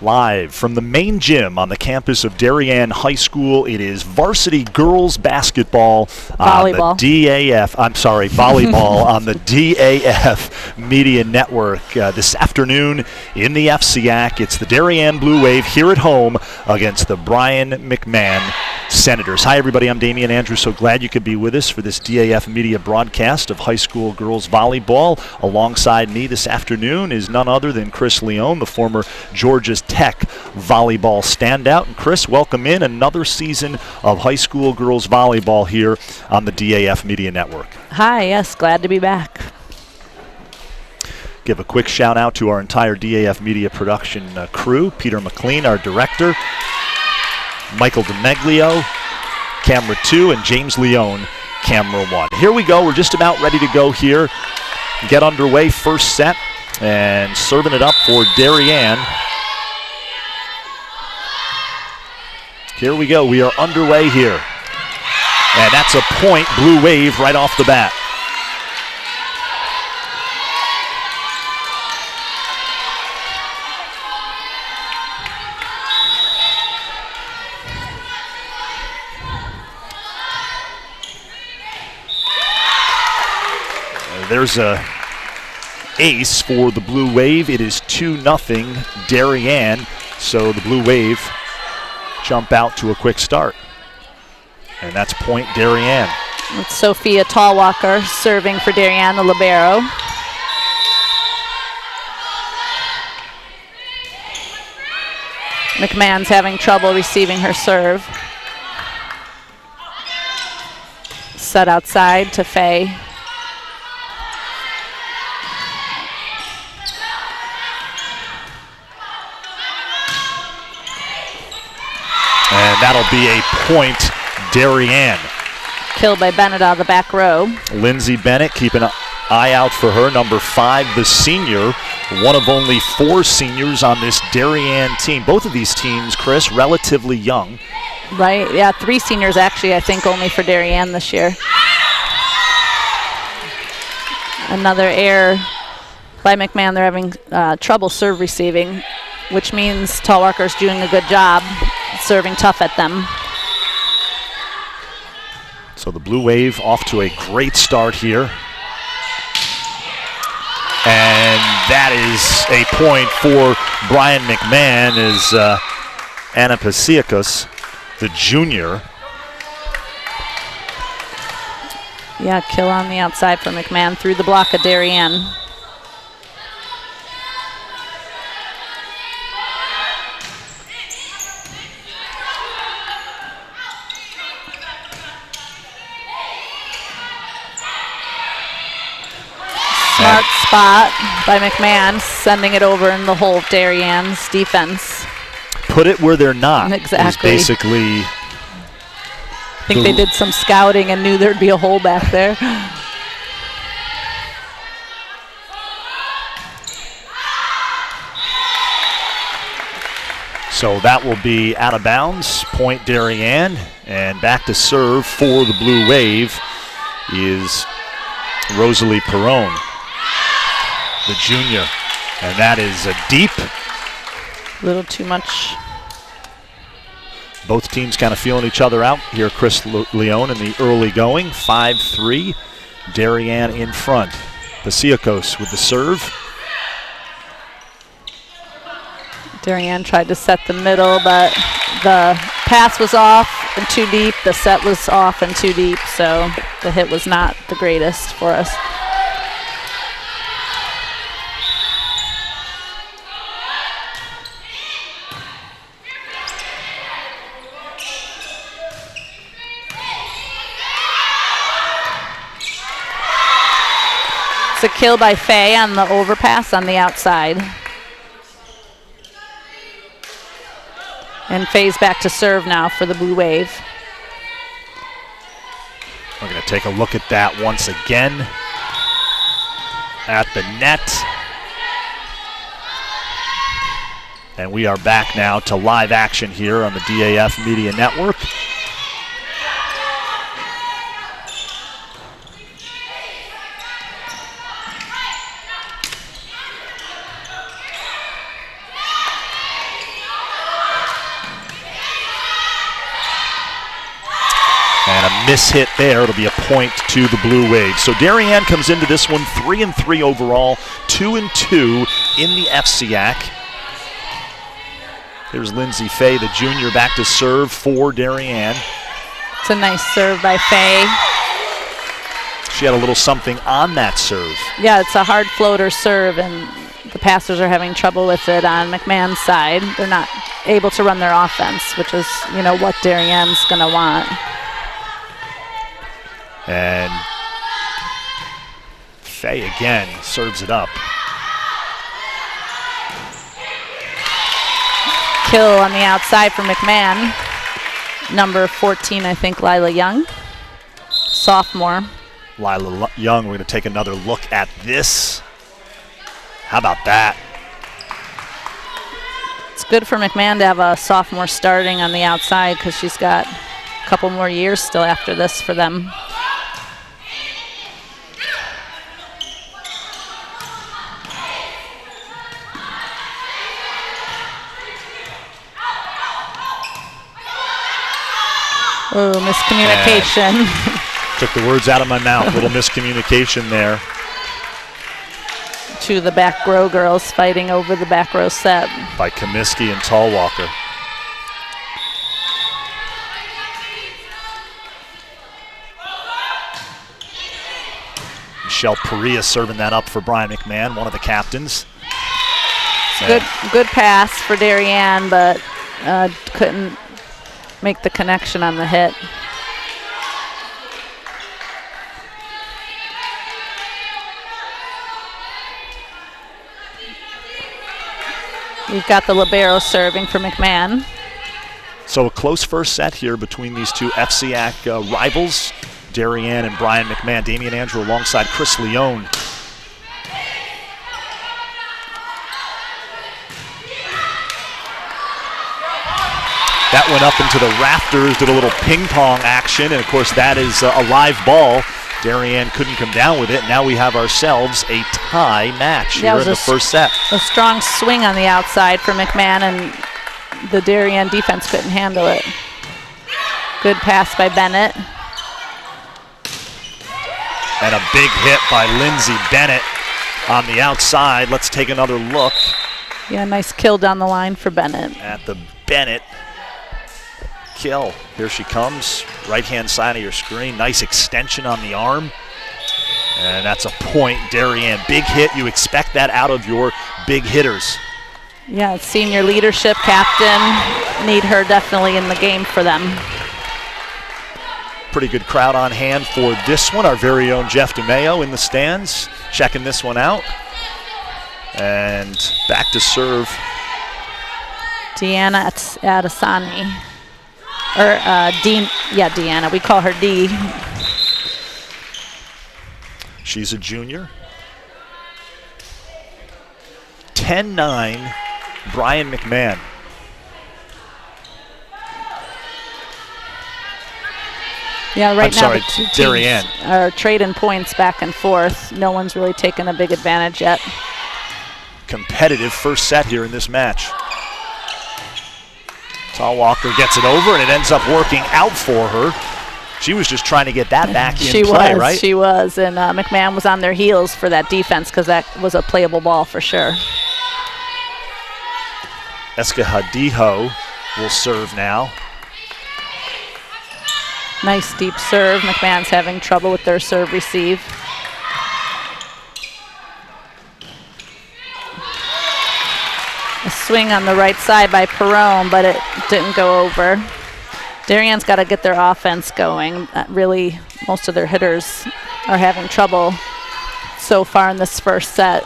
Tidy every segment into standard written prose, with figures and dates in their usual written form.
Live from the main gym on the campus of Darien High School, it is varsity girls basketball on the volleyball on the DAF Media Network. This afternoon in the FCIAC, it's the Darien Blue Wave here at home against the Brien McMahon Senators. Hi everybody, I'm Damian Andrews. So glad you could be with us for this DAF Media broadcast of high school girls volleyball. Alongside me this afternoon is none other than Chris Leone, the former Georgia Tech volleyball standout. And Chris, welcome in another season of high school girls volleyball here on the DAF Media Network. Hi, yes, glad to be back. Give a quick shout out to our entire DAF Media production crew. Peter McLean, our director, Michael DeMeglio, camera 2, and James Leone, camera 1. Here we go, we're just about ready to go here. Get underway, first set, and serving it up for Darien. Here we go, we are underway here. And that's a point, Blue Wave, right off the bat. There's a ace for the Blue Wave. It is 2-0 Darien, so the Blue Wave jump out to a quick start. And that's point Darien. It's Sophia Tallwalker serving for Darien, the libero. McMahon's having trouble receiving her serve. Set outside to Faye. And that'll be a point, Darien. Killed by Bennett out of the back row. Lindsay Bennett, keep an eye out for her. Number 5, the senior. One of only 4 seniors on this Darien team. Both of these teams, Chris, relatively young. Right, yeah, 3 seniors actually, I think, only for Darien this year. Another error by McMahon. They're having trouble serve receiving, which means Tallwalker's doing a good job serving tough at them. So the Blue Wave off to a great start here. And that is a point for Brien McMahon as Anna Pasiakos, the junior. Yeah, kill on the outside for McMahon through the block of Darien. Smart spot by McMahon, sending it over in the hole of Darien's defense. Put it where they're not. Exactly. Basically. I think they did some scouting and knew there'd be a hole back there. So that will be out of bounds, point Darien, and back to serve for the Blue Wave is Rosalie Perrone, the junior, and that is a deep. A little too much. Both teams kind of feeling each other out here. Chris Leone in the early going, 5-3, Darien in front. Pasiakos with the serve. Darien tried to set the middle, but the pass was off and too deep. The set was off and too deep, so the hit was not the greatest for us. It's a kill by Faye on the overpass on the outside. And Faye's back to serve now for the Blue Wave. We're going to take a look at that once again at the net. And we are back now to live action here on the DAF Media Network. Miss-hit there. It'll be a point to the Blue Wave. So Darien comes into this one 3-3 overall, 2-2 in the FCIAC. Here's Lindsay Fay, the junior, back to serve for Darien. It's a nice serve by Fay. She had a little something on that serve. Yeah, it's a hard floater serve, and the passers are having trouble with it on McMahon's side. They're not able to run their offense, which is, you know, what Darien's going to want. And Fay again serves it up. Kill on the outside for McMahon. Number 14, I think, Lila Young. Sophomore. Lila Young, we're going to take another look at this. How about that? It's good for McMahon to have a sophomore starting on the outside because she's got a couple more years still after this for them. Oh, miscommunication. Took the words out of my mouth. Little miscommunication there. Two of the back row girls fighting over the back row set. By Comiskey and Tallwalker. Michelle Perea serving that up for Brien McMahon, one of the captains. Good pass for Darien, but couldn't make the connection on the hit. We've got the libero serving for McMahon. So a close first set here between these two FCIAC rivals, Darien and Brien McMahon. Damian Andrew alongside Chris Leone. That went up into the rafters, did a little ping pong action, and of course that is a live ball. Darien couldn't come down with it. Now we have ourselves a tie match here in the first set. A strong swing on the outside for McMahon, and the Darien defense couldn't handle it. Good pass by Bennett. And a big hit by Lindsay Bennett on the outside. Let's take another look. Yeah, nice kill down the line for Bennett. At the Bennett kill. Here she comes, right-hand side of your screen. Nice extension on the arm. And that's a point, Darien. Big hit. You expect that out of your big hitters. Yeah, senior leadership captain. Need her definitely in the game for them. Pretty good crowd on hand for this one. Our very own Jeff DeMeo in the stands, checking this one out. And back to serve. Deanna Adesani. Deanna. We call her D. She's a junior. 10-9, Brien McMahon. Yeah, right now the two Darien teams are trading points back and forth. No one's really taken a big advantage yet. Competitive first set here in this match. Tallwalker gets it over, and it ends up working out for her. She was just trying to get that back in play, right? She was, and McMahon was on their heels for that defense because that was a playable ball for sure. Eskahadiho will serve now. Nice deep serve. McMahon's having trouble with their serve receive. A swing on the right side by Perone, but it didn't go over. Darien's got to get their offense going. Really, most of their hitters are having trouble so far in this first set.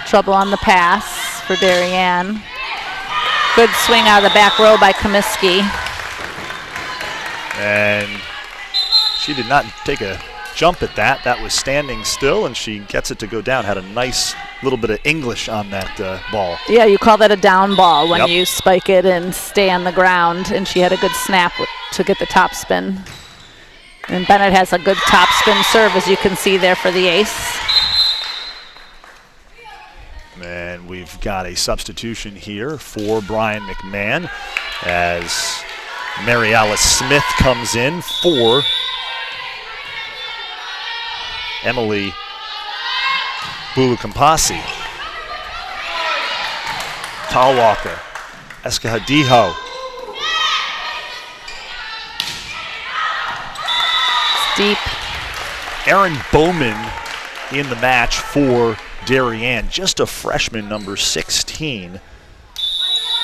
Trouble on the pass for Darien. Good swing out of the back row by Comiskey. And she did not take a jump at that. That was standing still, and she gets it to go down. Had a nice little bit of English on that ball. Yeah, you call that a down ball when you spike it and stay on the ground, and she had a good snap to get the top spin. And Bennett has a good top spin serve, as you can see there for the ace. And And we've got a substitution here for Brien McMahon as Mary Alice Smith comes in for Emily Bulukampasi. Talwalker, Eskahadiho. Deep. Erin Bowman in the match for Darien, just a freshman, number 16.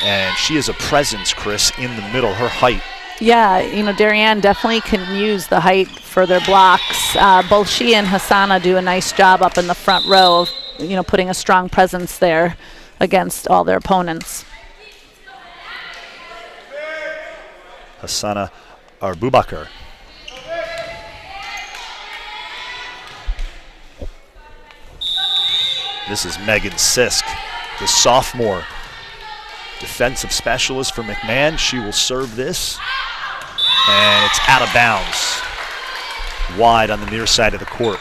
And she is a presence, Chris, in the middle, her height. Yeah, you know, Darien definitely can use the height for their blocks. Both she and Hassana do a nice job up in the front row of, you know, putting a strong presence there against all their opponents. Hassana Arbubakar. This is Megan Sisk, the sophomore defensive specialist for McMahon. She will serve this, and it's out of bounds, wide on the near side of the court.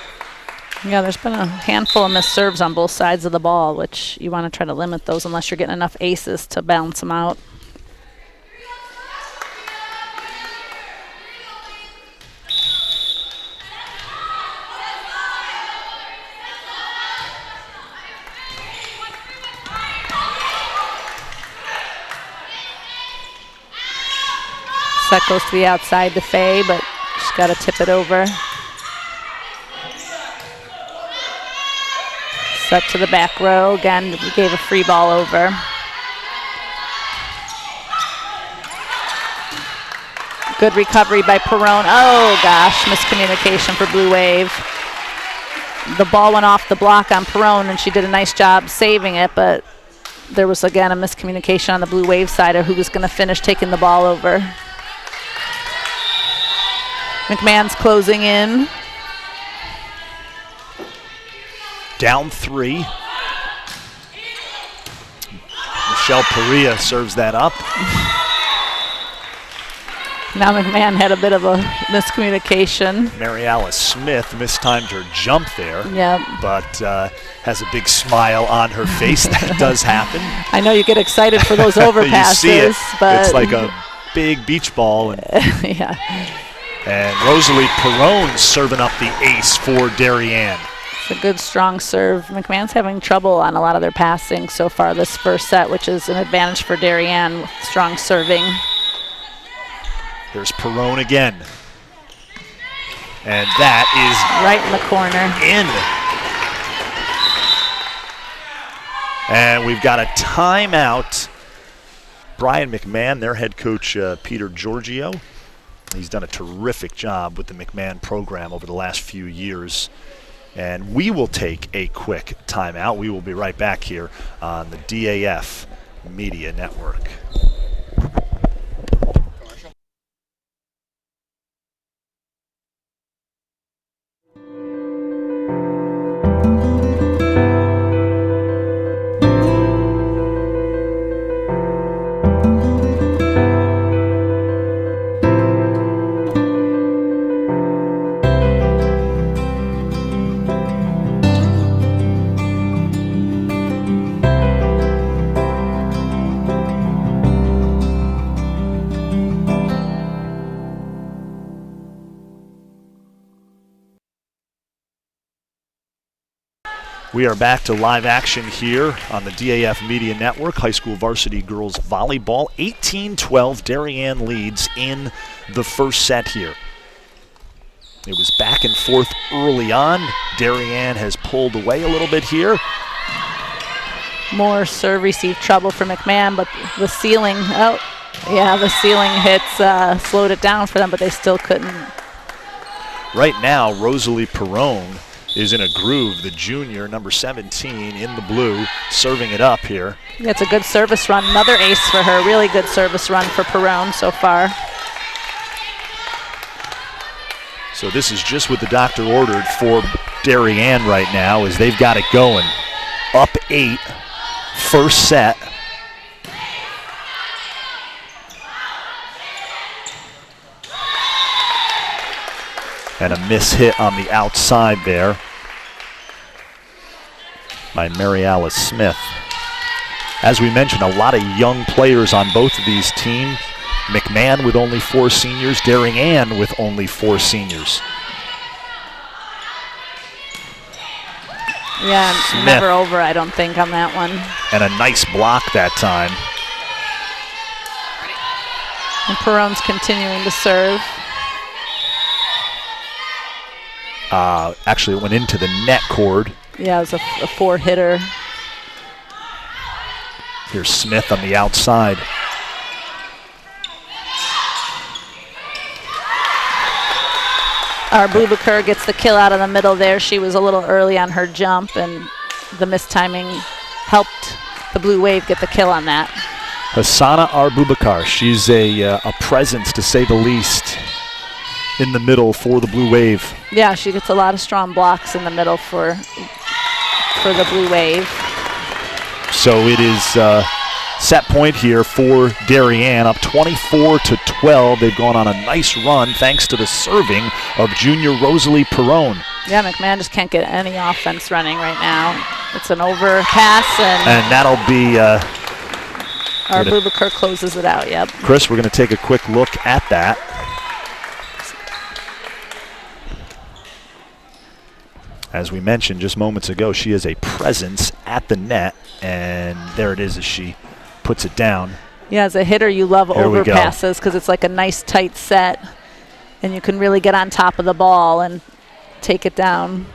Yeah, there's been a handful of missed serves on both sides of the ball, which you want to try to limit those unless you're getting enough aces to balance them out. Set goes to the outside to Faye, but she's got to tip it over. Set to the back row. Again, we gave a free ball over. Good recovery by Perrone. Oh gosh, miscommunication for Blue Wave. The ball went off the block on Perrone and she did a nice job saving it, but there was again a miscommunication on the Blue Wave side of who was going to finish taking the ball over. McMahon's closing in. Down 3. Michelle Perea serves that up. Now McMahon had a bit of a miscommunication. Mary Alice Smith mistimed her jump there, Yep. but has a big smile on her face. That does happen. I know you get excited for those overpasses, You see it. but It's like a big beach ball. And, yeah. and Rosalie Perrone serving up the ace for Darien. It's a good, strong serve. McMahon's having trouble on a lot of their passing so far this first set, which is an advantage for Darien with strong serving. There's Perrone again. And that is right in the corner. And we've got a timeout. Brien McMahon, their head coach, Peter Giorgio. He's done a terrific job with the McMahon program over the last few years. And we will take a quick timeout. We will be right back here on the DAF Media Network. We are back to live action here on the DAF Media Network. High school varsity girls volleyball. 18-12, Darien leads in the first set here. It was back and forth early on. Darien has pulled away a little bit here. More serve receive trouble for McMahon, but the ceiling, the ceiling hits slowed it down for them, but they still couldn't. Right now, Rosalie Perrone is in a groove, the junior, number 17 in the blue, serving it up here. Yeah, it's a good service run. Another ace for her. Really good service run for Perrone so far. So this is just what the doctor ordered for Darien right now, as they've got it going. Up 8, first set. And a miss hit on the outside there by Mary Alice Smith. As we mentioned, a lot of young players on both of these teams. McMahon with only 4 seniors, Darien with only 4 seniors. Yeah, Smith. never over, I don't think, on that one. And a nice block that time. And Perrone's continuing to serve. Actually, it went into the net cord. Yeah, it was a 4-hitter. Here's Smith on the outside. Our Bubakar gets the kill out of the middle there. She was a little early on her jump, and the mistiming helped the Blue Wave get the kill on that. Hassana Arbubakar, she's a presence to say the least in the middle for the Blue Wave. Yeah, she gets a lot of strong blocks in the middle for the Blue Wave. So it is set point here for Darien, up 24-12. They've gone on a nice run thanks to the serving of junior Rosalie Perrone. Yeah, McMahon just can't get any offense running right now. It's an overpass, and that'll be... our Bubakar closes it out, yep. Chris, we're going to take a quick look at that. As we mentioned just moments ago, she is a presence at the net, and there it is as she puts it down. Yeah, as a hitter, you love Here we go. overpasses because it's like a nice tight set, and you can really get on top of the ball and take it down.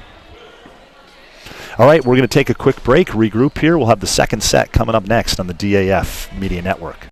All right, we're going to take a quick break, regroup here. We'll have the second set coming up next on the DAF Media Network.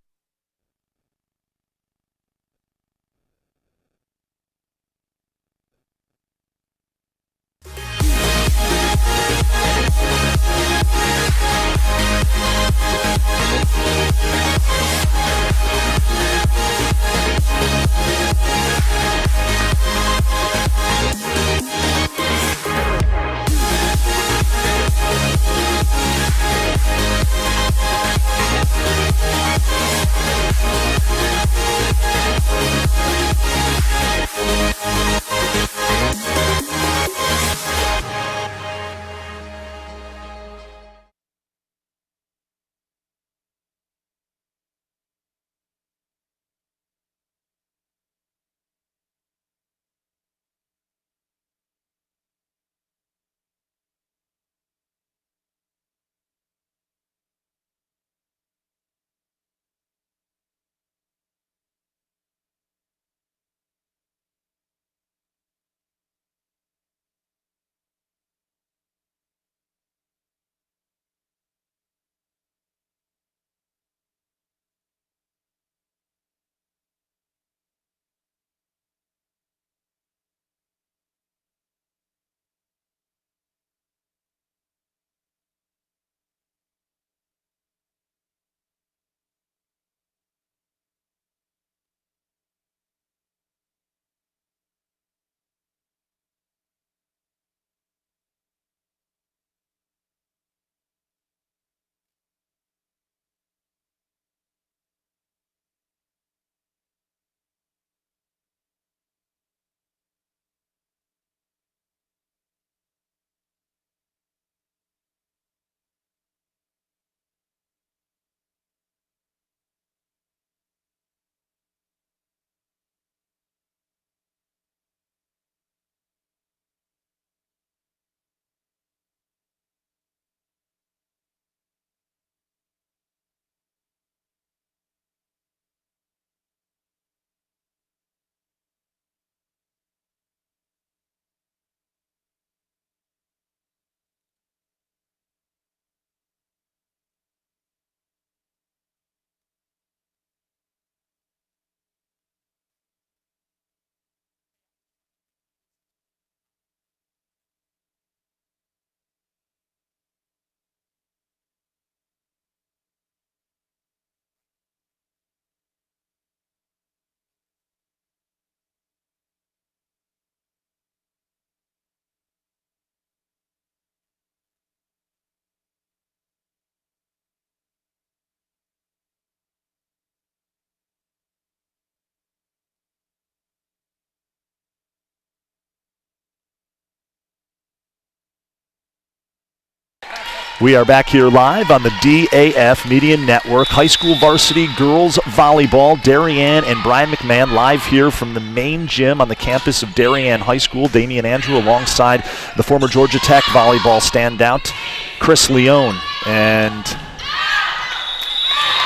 We are back here live on the DAF Media Network. High school varsity girls volleyball. Darien and Brien McMahon live here from the main gym on the campus of Darien High School. Damian Andrew alongside the former Georgia Tech volleyball standout, Chris Leone. And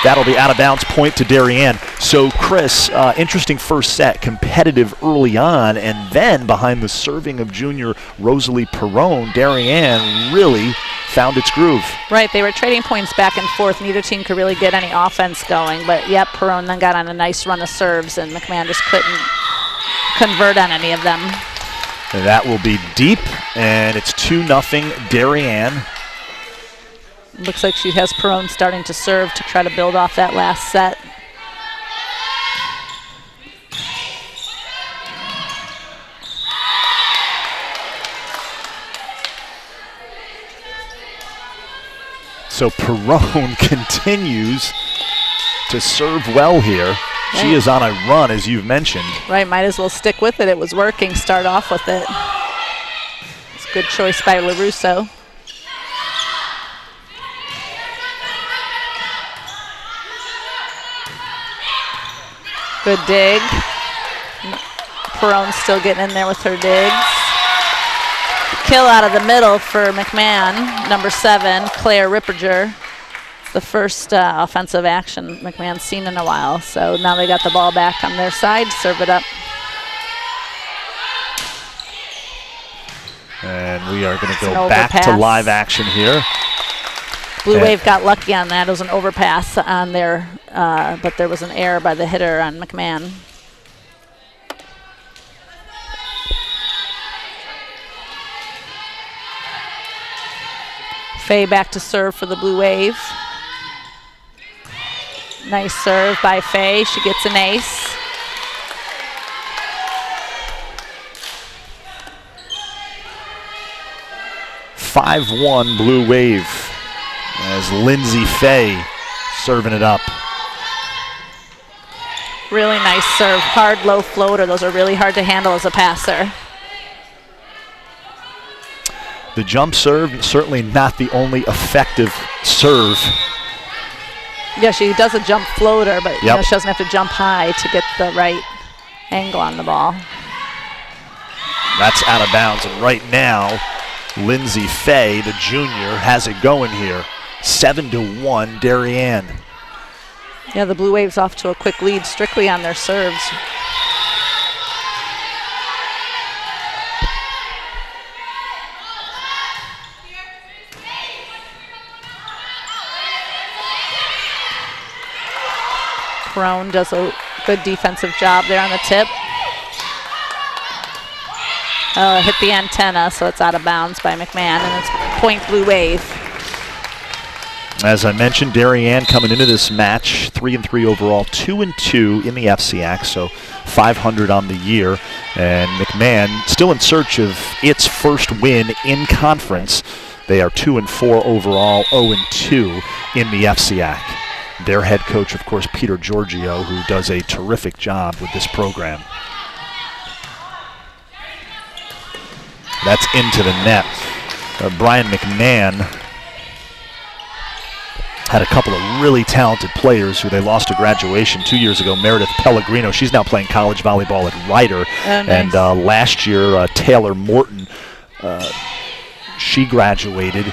that'll be out of bounds, point to Darien. So Chris, interesting first set, competitive early on, and then behind the serving of junior Rosalie Perrone, Darien really found its groove. Right, they were trading points back and forth. Neither team could really get any offense going, but yep, Perrone then got on a nice run of serves, and McMahon just couldn't convert on any of them. And that will be deep, and it's 2-0 Darien. Looks like she has Perrone starting to serve to try to build off that last set. So Perrone continues to serve well here. Right. She is on a run, as you've mentioned. Right, might as well stick with it. It was working. Start off with it. It's a good choice by LaRusso. Good dig. Perrone still getting in there with her digs. Kill out of the middle for McMahon, number 7, Claire Ripperger. It's the first offensive action McMahon's seen in a while. So now they got the ball back on their side. Serve it up. And we are going to go back to live action here. Blue Wave got lucky on that. It was an overpass on there, but there was an error by the hitter on McMahon. Faye back to serve for the Blue Wave. Nice serve by Faye. She gets an ace. (5-1) Blue Wave as Lindsay Faye serving it up. Really nice serve. Hard low floater. Those are really hard to handle as a passer. The jump serve, certainly not the only effective serve. Yeah, she does a jump floater, but you know, she doesn't have to jump high to get the right angle on the ball. That's out of bounds, and right now, Lindsay Faye, the junior, has it going here. 7-1 Darien. Yeah, the Blue Waves off to a quick lead strictly on their serves. Perrone does a good defensive job there on the tip. Oh, it hit the antenna, so it's out of bounds by McMahon, and it's point Blue Wave. As I mentioned, Darien coming into this match 3-3 overall, 2-2 in the FCIAC, so 500 on the year. And McMahon still in search of its first win in conference. They are 2-4 overall, 0-2 in the FCIAC. Their head coach, of course, Peter Giorgio, who does a terrific job with this program. That's into the net. Brien McMahon had a couple of really talented players who they lost to graduation 2 years ago. Meredith Pellegrino, she's now playing college volleyball at Rider. Oh, nice. And last year, Taylor Morton, she graduated.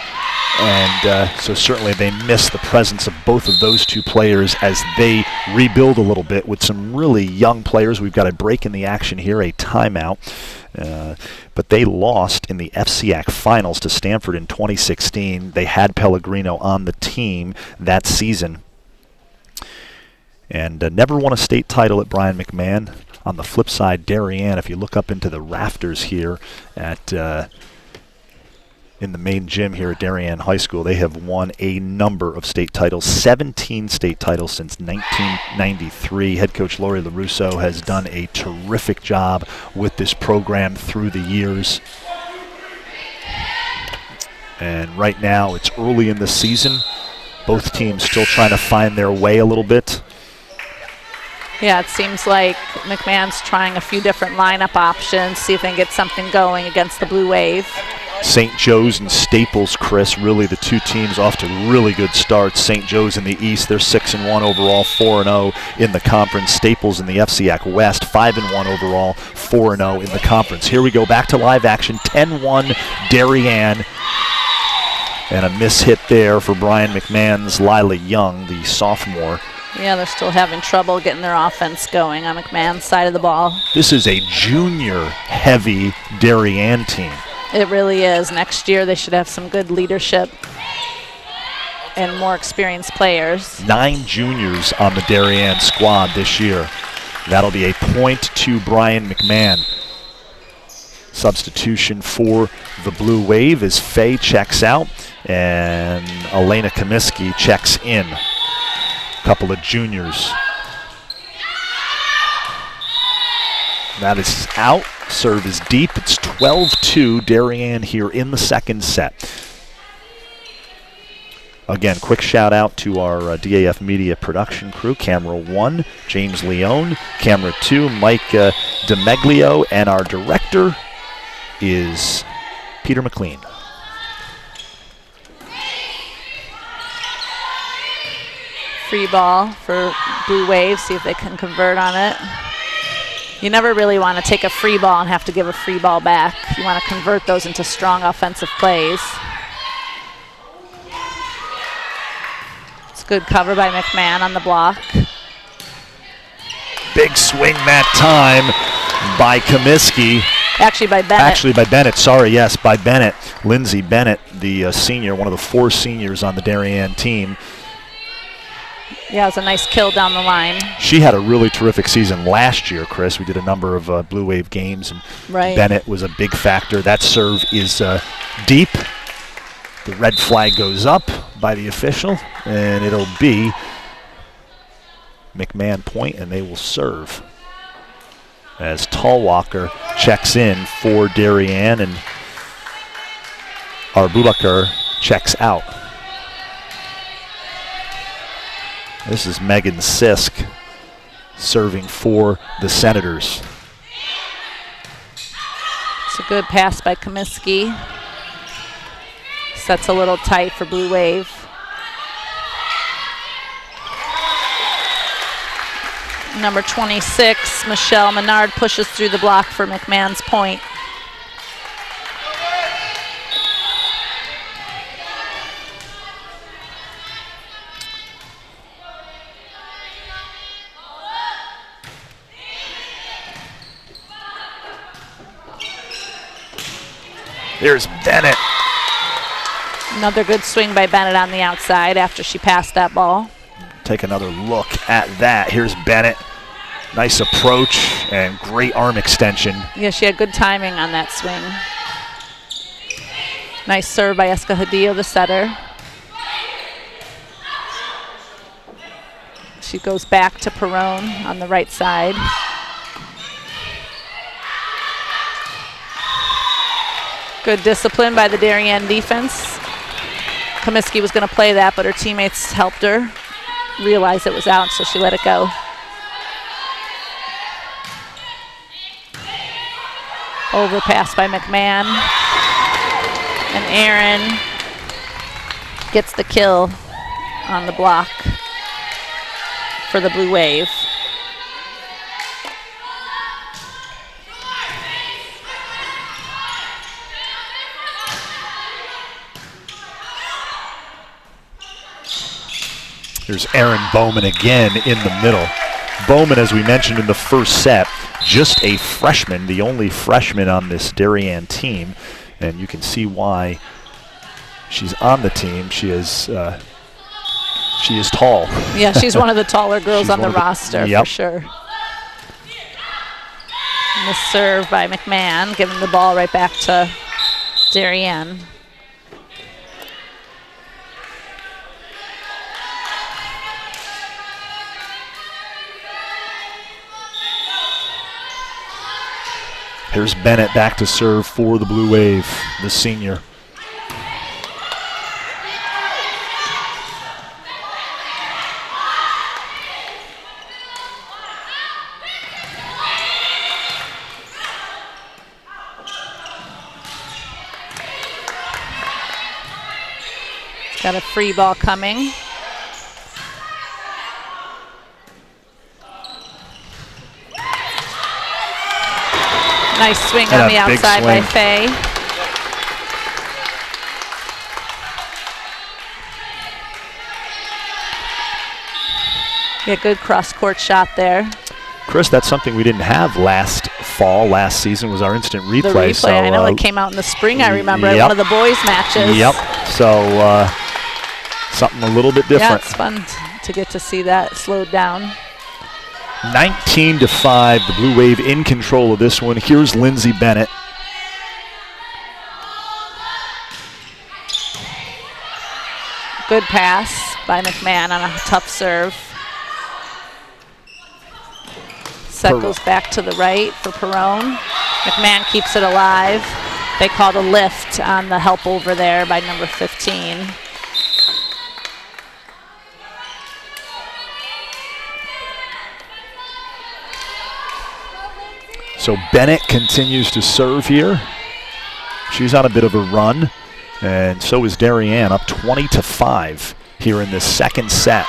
And so certainly they miss the presence of both of those two players as they rebuild a little bit with some really young players. We've got a break in the action here, a timeout. But they lost in the FCIAC finals to Stanford in 2016. They had Pellegrino on the team that season. And never won a state title at Brien McMahon. On the flip side, Darien, if you look up into the rafters here at in the main gym here at Darien High School, they have won a number of state titles, 17 state titles since 1993. Head coach Lori LaRusso has done a terrific job with this program through the years. And right now, it's early in the season. Both teams still trying to find their way a little bit. Yeah, it seems like McMahon's trying a few different lineup options, see if they can get something going against the Blue Wave. St. Joe's and Staples, Chris, really the two teams off to really good starts. St. Joe's in the East, they're 6-1 overall, 4-0 in the conference. Staples in the FCIAC West, 5-1 overall, 4-0 in the conference. Here we go, back to live action, 10-1 Darien. And a miss hit there for Brien McMahon's Lila Young, the sophomore. Yeah, they're still having trouble getting their offense going on McMahon's side of the ball. This is a junior-heavy Darien team. It really is. Next year they should have some good leadership and more experienced players. 9 juniors on the Darien squad this year. That'll be a point to Brien McMahon. Substitution for the Blue Wave as Faye checks out and Elena Comiskey checks in. Couple of juniors. That is out. Serve is deep. It's 12-2 Darien here in the second set. Again, quick shout out to our DAF Media production crew. Camera 1, James Leone. Camera 2, Mike DeMeglio. And our director is Peter McLean. Free ball for Blue Wave, see if they can convert on it. You never really want to take a free ball and have to give a free ball back. You want to convert those into strong offensive plays. It's good cover by McMahon on the block. Big swing that time by Comiskey. Actually by Bennett. Actually by Bennett, sorry, yes, by Bennett. Lindsay Bennett, the senior, one of the 4 seniors on the Darien team. Yeah, it was a nice kill down the line. She had a really terrific season last year, Chris. We did a number of Blue Wave games, and right. Bennett was a big factor. That serve is deep. The red flag goes up by the official, and it'll be McMahon point, and they will serve. As Tallwalker checks in for Darien, and Arbulakar checks out. This is Megan Sisk serving for the Senators. It's a good pass by Comiskey. Sets a little tight for Blue Wave. Number 26, Michelle Menard, pushes through the block for McMahon's point. There's Bennett. Another good swing by Bennett on the outside after she passed that ball. Take another look at that. Here's Bennett. Nice approach and great arm extension. Yeah, she had good timing on that swing. Nice serve by Escajadillo, the setter. She goes back to Perrone on the right side. Good discipline by the Darien defense. Comiskey was going to play that, but her teammates helped her realize it was out, so she let it go. Overpass by McMahon. And Aaron gets the kill on the block for the Blue Wave. Here's Aaron Bowman again in the middle. Bowman, as we mentioned in the first set, just a freshman, the only freshman on this Darien team, and you can see why she's on the team. She is tall. Yeah, she's one of the taller girls on the roster, yep. For sure. Miss serve by McMahon, giving the ball right back to Darien. Here's Bennett back to serve for the Blue Wave, the senior. Got a free ball coming. Nice swing And on a the big outside by swing. Faye. Yeah, good cross-court shot there. Chris, that's something we didn't have last fall. Last season was our instant replay. The replay, So, I know it came out in the spring, I remember, at yep. one of the boys' matches. Yep. So something a little bit Yeah, different. it's fun to get to see that slowed down. 19-5, the Blue Wave in control of this one. Here's Lindsay Bennett. Good pass by McMahon on a tough serve. Set goes back to the right for Perrone. McMahon keeps it alive. They called a lift on the help over there by number 15. So Bennett continues to serve here. She's on a bit of a run, and so is Darien, up 20-5 here in this second set.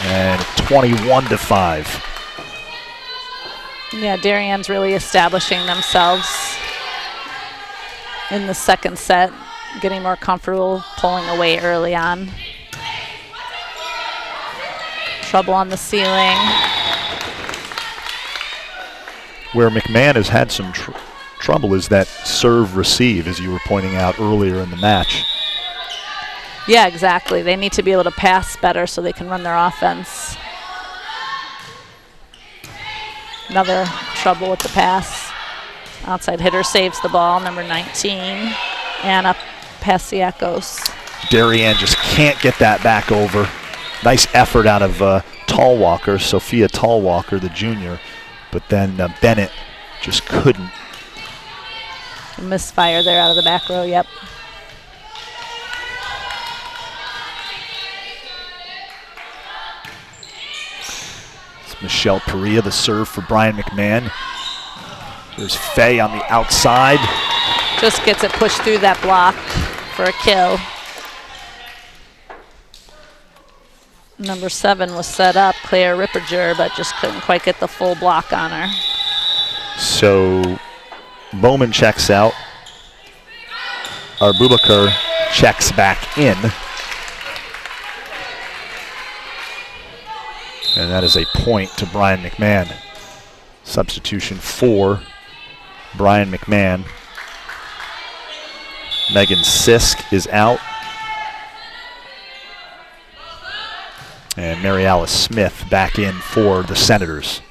And 21-5. Yeah, Darien's really establishing themselves in the second set, getting more comfortable, pulling away early on. Trouble on the ceiling. Where McMahon has had some trouble is that serve receive, as you were pointing out earlier in the match. Yeah, exactly. They need to be able to pass better so they can run their offense. Another trouble with the pass. Outside hitter saves the ball, number 19, Anna Pasiakos. Darien just can't get that back over. Nice effort out of Tallwalker, Sophia Tallwalker, the junior. But then Bennett just couldn't. A misfire there out of the back row, yep. It's Michelle Perea, the serve for Brien McMahon. There's Faye on the outside. Just gets it pushed through that block for a kill. Number 7 was set up, Claire Ripperger, but just couldn't quite get the full block on her. So Bowman checks out. Arbubakar checks back in. And that is a point to Brien McMahon. Substitution for Brien McMahon. Megan Sisk is out. And Mary Alice Smith back in for the Senators.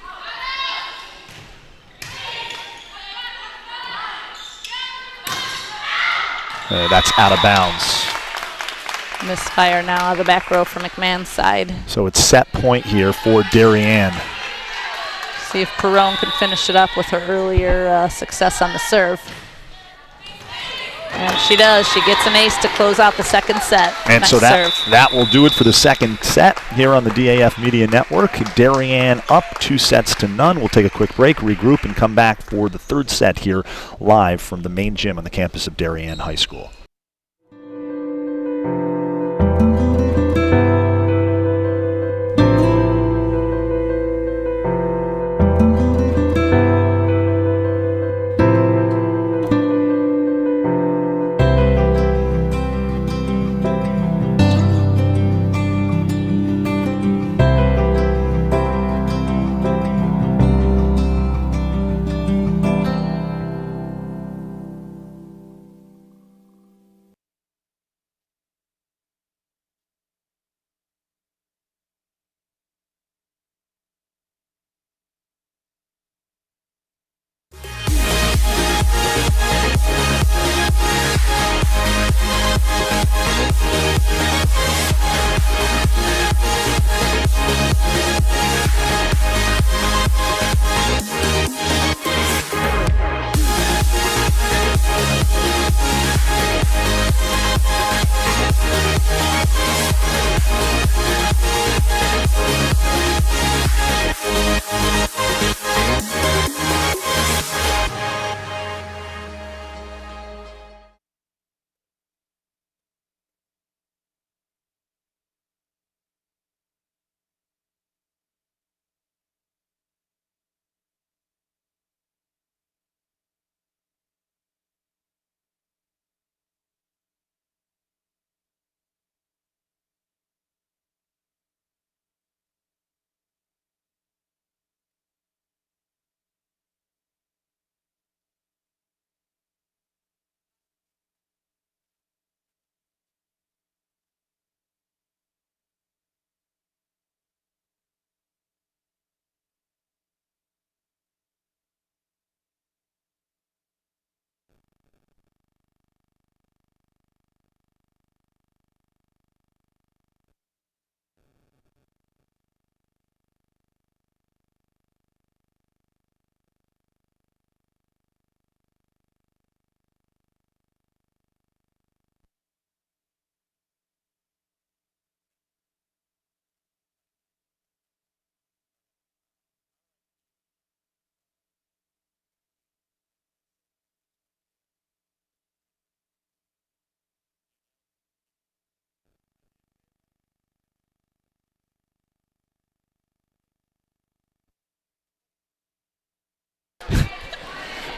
That's out of bounds. Misfire now out of the back row for McMahon's side. So it's set point here for Darien. See if Perrone can finish it up with her earlier success on the serve. And she does. She gets an ace to close out the second set. And nice so serve. that will do it for the second set here on the DAF Media Network. Darien up 2-0. We'll take a quick break, regroup, and come back for the third set here live from the main gym on the campus of Darien High School.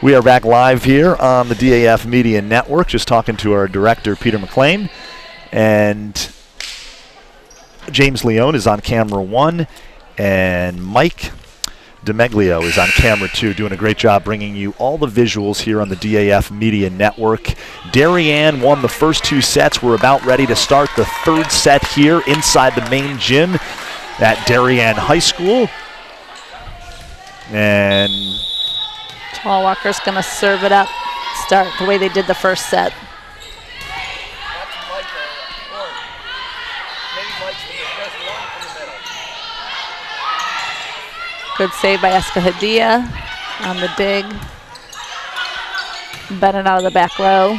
We are back live here on the DAF Media Network, just talking to our director, Peter McLean. And James Leone is on camera 1, and Mike DeMeglio is on camera 2, doing a great job bringing you all the visuals here on the DAF Media Network. Darien won the first 2 sets. We're about ready to start the 3rd set here inside the main gym at Darien High School. And Tallwalker's going to serve it up, start the way they did the first set. Good save by Escajadilla on the dig. Bennett out of the back row.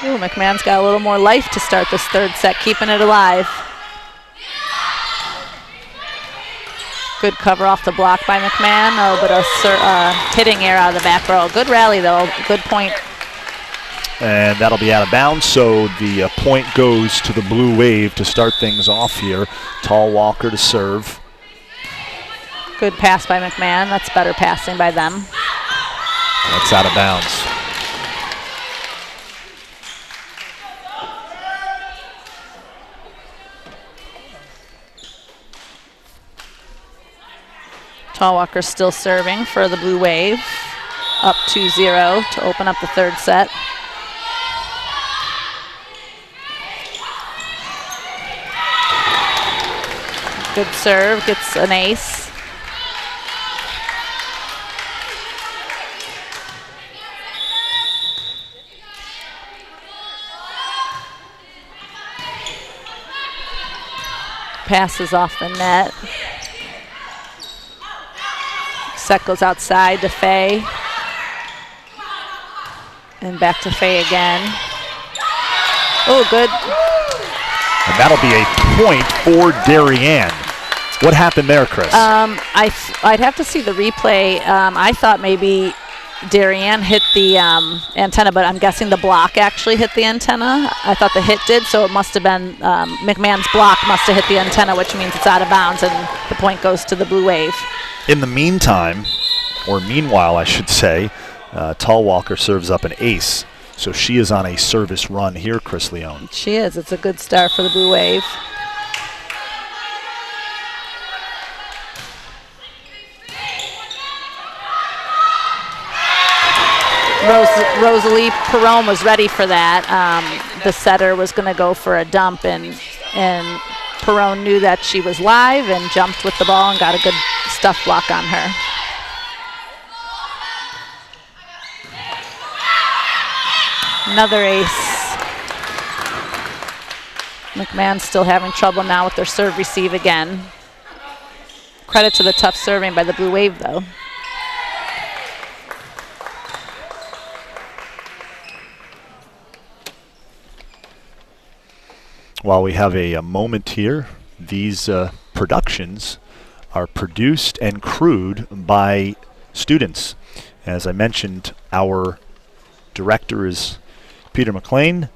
Ooh, McMahon's got a little more life to start this 3rd set, keeping it alive. Good cover off the block by McMahon. Oh, but a hitting air out of the back row. Good rally, though. Good point. And that'll be out of bounds, so the point goes to the Blue Wave to start things off here. Tallwalker to serve. Good pass by McMahon. That's better passing by them. That's out of bounds. Tallwalker still serving for the Blue Wave. Up 2-0 to open up the 3rd set. Good serve, gets an ace. Passes off the net. Set goes outside to Faye. And back to Faye again. Oh, good. And that'll be a point for Darien. What happened there, Chris? I'd have to see the replay. I thought maybe Darien hit the antenna, but I'm guessing the block actually hit the antenna. I thought the hit did, so it must have been McMahon's block must have hit the antenna, which means it's out of bounds, and the point goes to the Blue Wave. In the meantime, or meanwhile, I should say, Tallwalker serves up an ace. So she is on a service run here, Chris Leone. She is. It's a good start for the Blue Wave. Rosalie Perone was ready for that. The setter was going to go for a dump, and Perone knew that she was live and jumped with the ball and got a good stuff block on her. Another ace. McMahon's still having trouble now with their serve receive again. Credit to the tough serving by the Blue Wave, though. While we have a moment here, these productions are produced and crewed by students. As I mentioned, our director is Peter McLean,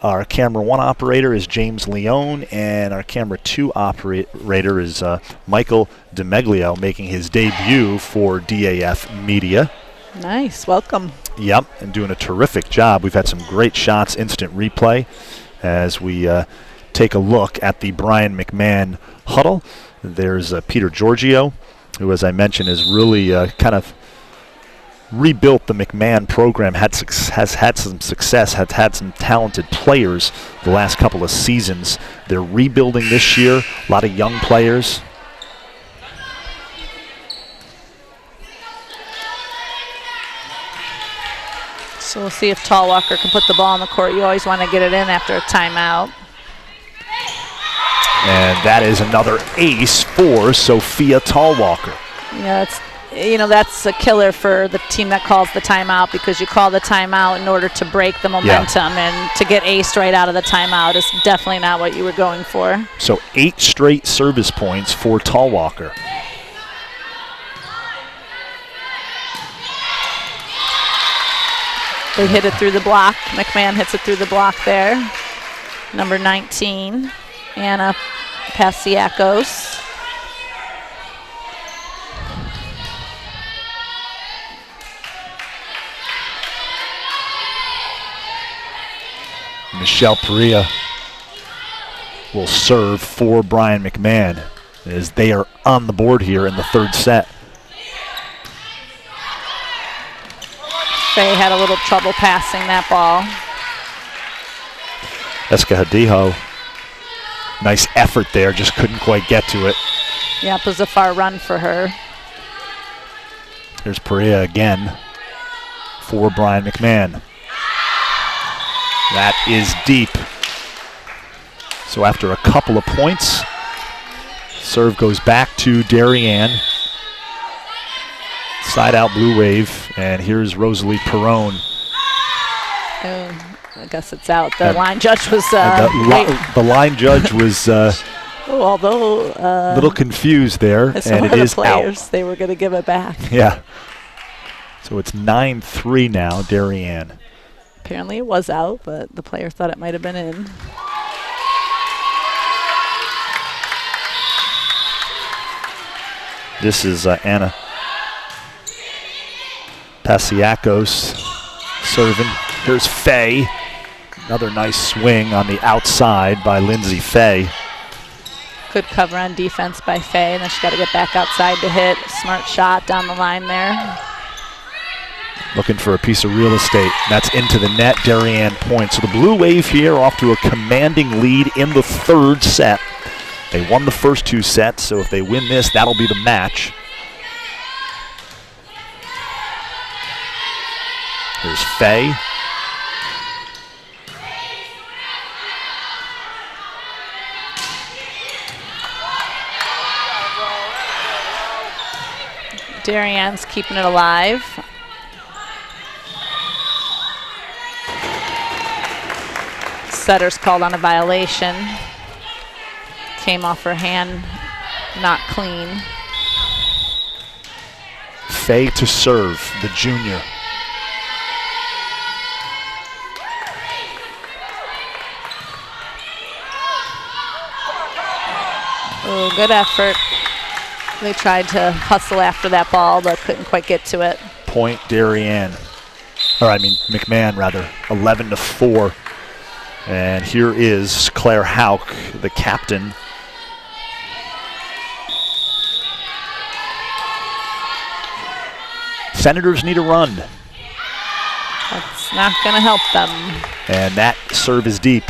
our camera 1 operator is James Leone, and our camera 2 operator is Michael DeMeglio, making his debut for DAF Media. Nice, welcome. Yep, and doing a terrific job. We've had some great shots, instant replay, as we take a look at the Brien McMahon huddle. There's Peter Giorgio, who, as I mentioned, has really kind of rebuilt the McMahon program, has had some success, has had some talented players the last couple of seasons. They're rebuilding this year, a lot of young players. So we'll see if Tallwalker can put the ball on the court. You always want to get it in after a timeout. And that is another ace for Sophia Tallwalker. Yeah, that's a killer for the team that calls the timeout, because you call the timeout in order to break the momentum, and to get aced right out of the timeout is definitely not what you were going for. So 8 straight service points for Tallwalker. They hit it through the block. McMahon hits it through the block there. Number 19, Anna Pasiakos. Michelle Perea will serve for Brien McMahon as they are on the board here in the third set. Faye had a little trouble passing that ball. Escahadijo, nice effort there, just couldn't quite get to it. Yep, it was a far run for her. There's Perea again for Brien McMahon. That is deep. So after a couple of points, serve goes back to Darien. Side out Blue Wave, and here's Rosalie Perrone. Oh, I guess it's out. The line judge was the line judge was although a little confused there, and it is players, out. They were going to give it back. Yeah. So it's 9-3 now, Darien. Apparently it was out, but the player thought it might have been in. This is Anna Pasiakos serving. Here's Faye. Another nice swing on the outside by Lindsay Faye. Good cover on defense by Faye, and then she's got to get back outside to hit. Smart shot down the line there. Looking for a piece of real estate. That's into the net. Darien points. So the Blue Wave here off to a commanding lead in the third set. They won the first two sets, so if they win this, that'll be the match. Here's Faye. Darien's keeping it alive. Setter's called on a violation. Came off her hand, not clean. Faye to serve, the junior. Oh, good effort. They tried to hustle after that ball, but couldn't quite get to it. Point Darien, McMahon rather, 11-4. And here is Claire Hauk, the captain. Senators need a run. That's not going to help them. And that serve is deep.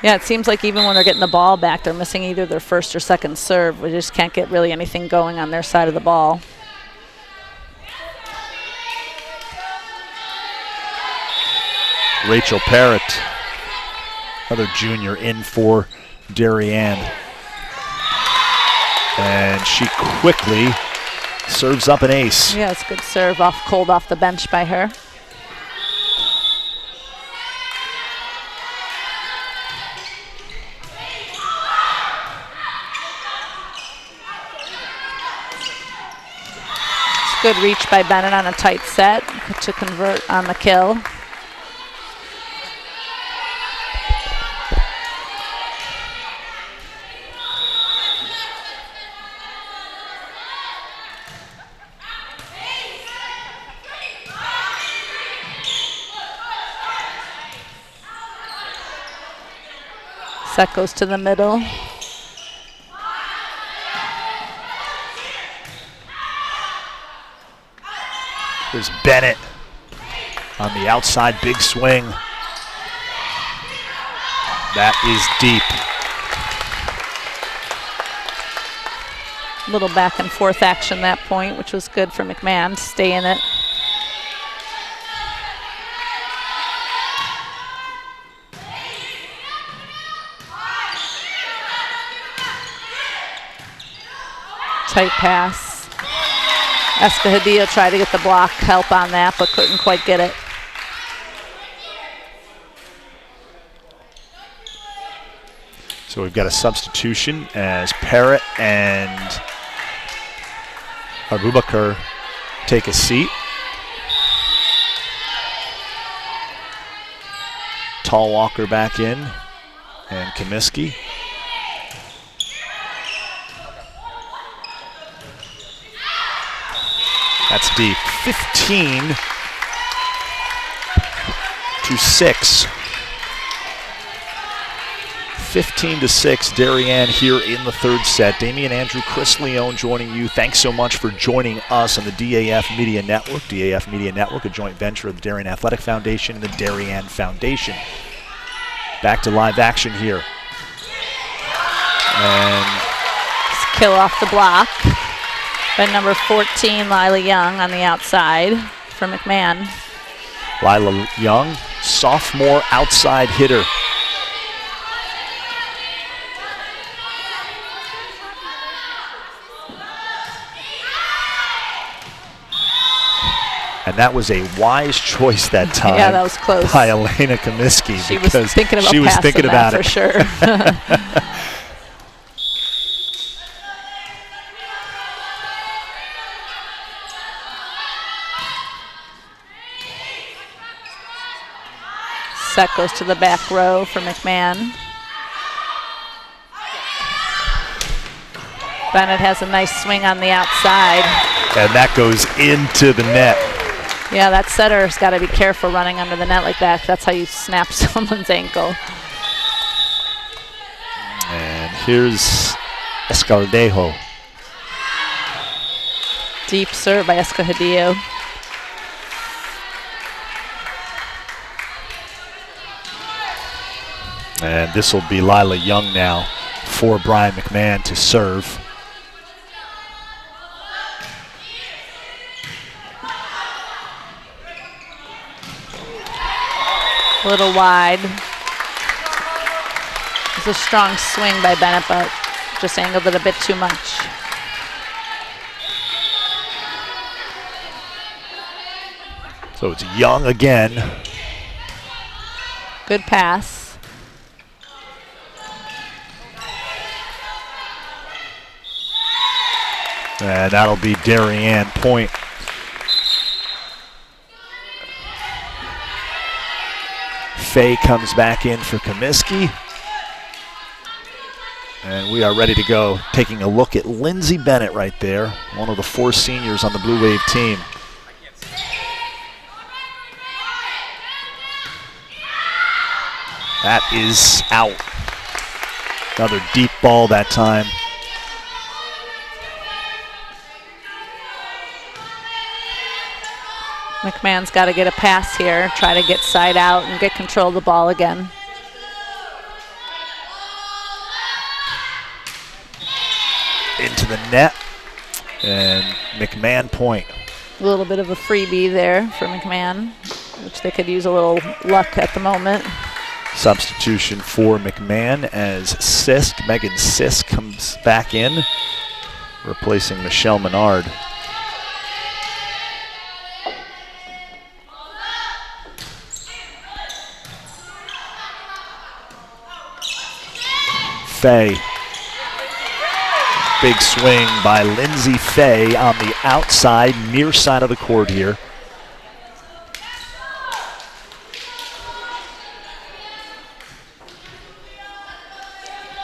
Yeah, it seems like even when they're getting the ball back, they're missing either their first or second serve. We just can't get really anything going on their side of the ball. Rachel Parrott, another junior, in for Darien. And she quickly serves up an ace. Yeah, it's a good serve cold off the bench by her. Good reach by Bennett on a tight set to convert on the kill. Set goes to the middle. There's Bennett on the outside, big swing. That is deep. Little back and forth action that point, which was good for McMahon to stay in it. Tight pass. Escahadijo tried to get the block help on that, but couldn't quite get it. So we've got a substitution as Parrott and Abubakar take a seat. Tall Walker back in, and Comiskey. That's deep. 15-6. 15-6, Darien here in the third set. Damian Andrew, Chris Leone joining you. Thanks so much for joining us on the DAF Media Network. DAF Media Network, a joint venture of the Darien Athletic Foundation and the Darien Foundation. Back to live action here. And kill off the block by number 14, Lila Young, on the outside for McMahon. Lila Young, sophomore outside hitter. And that was a wise choice that time. Yeah, that was close. By Elena Comiskey. She was thinking about it. For sure. Set goes to the back row for McMahon. Bennett has a nice swing on the outside. And that goes into the net. Yeah, that setter's got to be careful running under the net like that. That's how you snap someone's ankle. And here's Escaldejo. Deep serve by Escaldejo. And this will be Lila Young now for Brien McMahon to serve. A little wide. It's a strong swing by Bennett, but just angled it a bit too much. So it's Young again. Good pass. And that'll be Darien point. Faye comes back in for Comiskey. And we are ready to go. Taking a look at Lindsay Bennett right there, one of the 4 seniors on the Blue Wave team. That is out. Another deep ball that time. McMahon's got to get a pass here, try to get side out and get control of the ball again. Into the net, and McMahon point. A little bit of a freebie there for McMahon, which they could use a little luck at the moment. Substitution for McMahon as Megan Sisk comes back in, replacing Michelle Menard. Faye. Big swing by Lindsay Faye on the outside, near side of the court here.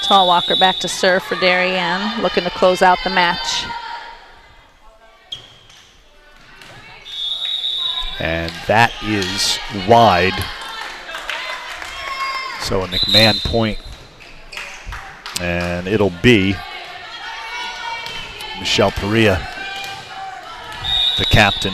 Tall Walker back to serve for Darien, looking to close out the match. And that is wide. So a McMahon point. And it'll be Michelle Perea, the captain.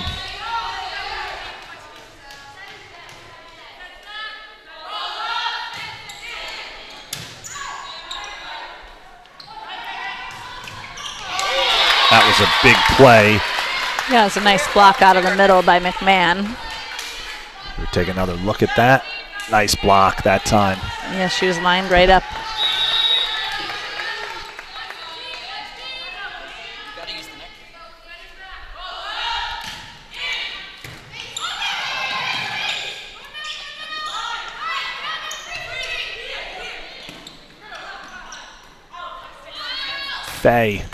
That was a big play. Yeah, it's a nice block out of the middle by McMahon. We'll take another look at that. Nice block that time. Yeah, she was lined right up. Faye.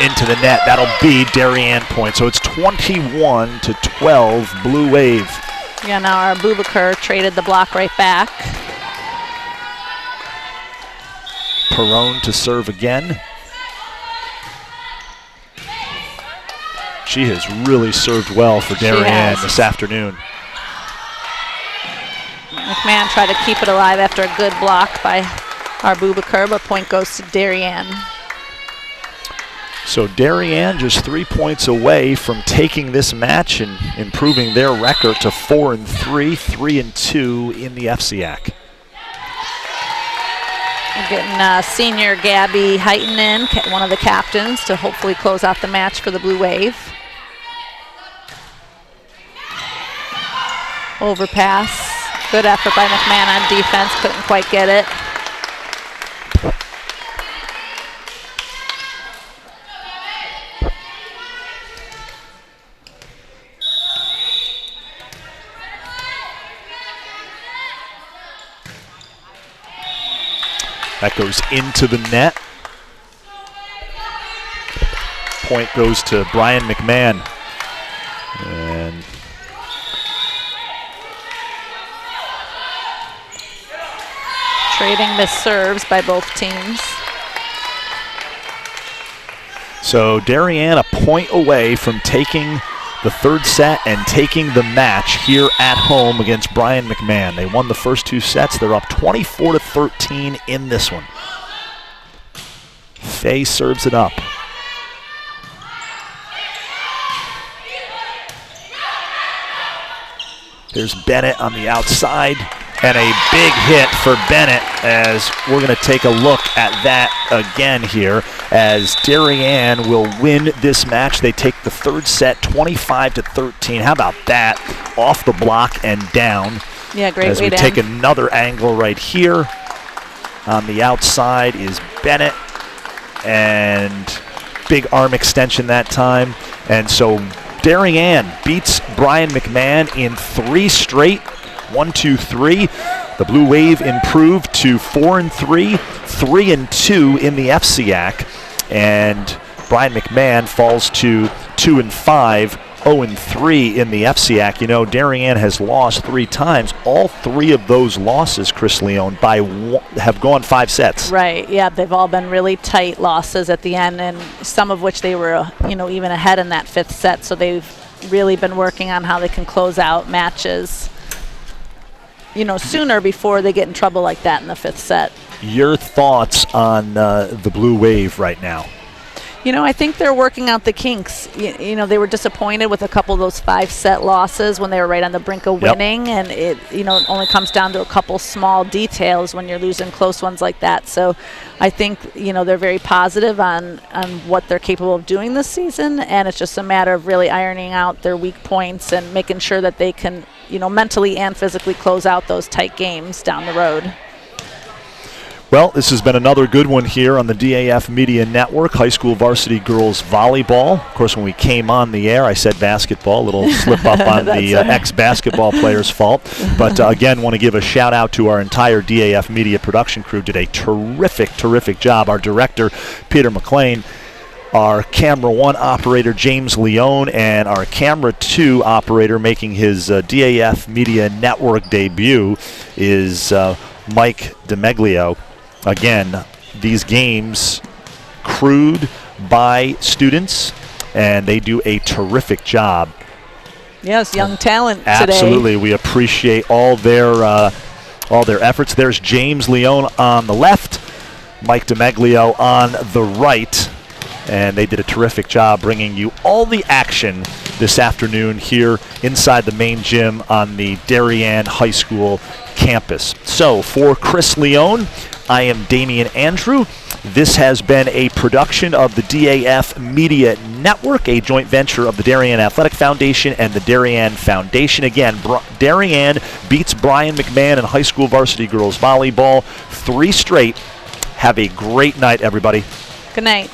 Into the net. That'll be Darien point. So it's 21-12 Blue Wave. Yeah, now our Abubakar traded the block right back. Perrone to serve again. She has really served well for Darien this afternoon. McMahon tried to keep it alive after a good block by our Bubakar, but point goes to Darien. So Darien just 3 points away from taking this match and improving their record to 4-3, 3-2 in the FCIAC. We're getting senior Gabby Heighton in, one of the captains, to hopefully close out the match for the Blue Wave. Overpass. Good effort by McMahon on defense, couldn't quite get it. That goes into the net. Point goes to Brien McMahon. And trading missed serves by both teams. so Darien a point away from taking the third set and taking the match here at home against Brien McMahon. They won the first 2 sets. They're up 24-13 in this one. Faye serves it up. There's Bennett on the outside, and a big hit for Bennett, as we're going to take a look at that again here, as Darien will win this match. They take the third set 25-13. How about that? Off the block and down. Yeah, great as way we to take end. another angle right here. On the outside is Bennett, and big arm extension that time. And so Darien beats Brien McMahon in 3 straight. 1, 2, 3. The Blue Wave improved to 4-3, 3-2 in the FCIAC, and Brien McMahon falls to 2-5, 0-3 in the FCIAC. You know, Darien has lost 3 times. All 3 of those losses, Chris Leone, have gone 5 sets. Right, yeah, they've all been really tight losses at the end, and some of which they were, even ahead in that 5th set, so they've really been working on how they can close out matches sooner before they get in trouble like that in the 5th set. Your thoughts on the Blue Wave right now? I think they're working out the kinks. They were disappointed with a couple of those 5-set losses when they were right on the brink of winning, and it, only comes down to a couple small details when you're losing close ones like that. So I think, they're very positive on what they're capable of doing this season, and it's just a matter of really ironing out their weak points and making sure that they can, mentally and physically close out those tight games down the road. Well, this has been another good one here on the DAF Media Network, high school varsity girls volleyball. Of course, when we came on the air, I said basketball, a little slip up on the ex-basketball player's fault. But again, want to give a shout out to our entire DAF Media production crew. Did a terrific, terrific job. Our director, Peter McLean, our camera 1 operator, James Leone, and our camera 2 operator making his DAF Media Network debut is Mike DeMeglio. Again, these games crewed by students, and they do a terrific job. Yes, young talent today. Absolutely, we appreciate all their efforts. There's James Leone on the left, Mike DeMeglio on the right, and they did a terrific job bringing you all the action this afternoon here inside the main gym on the Darien High School campus. So for Chris Leone, I am Damian Andrew. This has been a production of the DAF Media Network, a joint venture of the Darien Athletic Foundation and the Darien Foundation. Again, Darien beats Brien McMahon in high school varsity girls volleyball 3 straight. Have a great night, everybody. Good night.